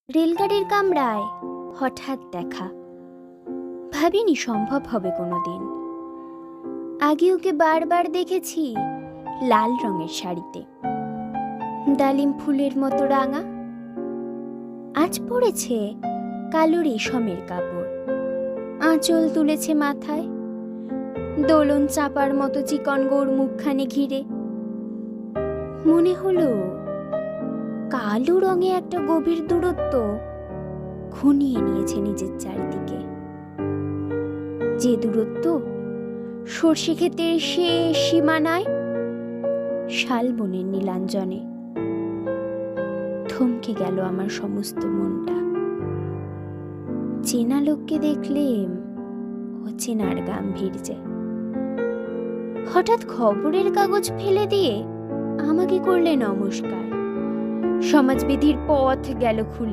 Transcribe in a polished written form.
রেলগাড়ির কামরায় হঠাৎ দেখা, ভাবিনি সম্ভব হবে কোনোদিন। আগে ওকে বারবার দেখেছি লাল রঙের শাড়িতে, ডালিম ফুলের মতো রাঙা। আজ পড়েছে কালো রেশমের কাপড়, আঁচল তুলেছে মাথায়, দোলন চাপার মতো চিকন গোর মুখখানে ঘিরে। মনে হলো কালো রঙে একটা গভীর দূরত্ব ঘনিয়ে নিয়েছে নিজের চারিদিকে, যে দূরত্ব সর্ষে ক্ষেতের শেষ সীমানায়, শালবনের নীলাঞ্জনে। থমকে গেল আমার সমস্ত মনটা। চেনা লোককে দেখলে অচেনার গাম্ভীর্যে। হঠাৎ খবরের কাগজ ফেলে দিয়ে আমাকে করলে নমস্কার। সমাজবিধির পথ গেল খুলে।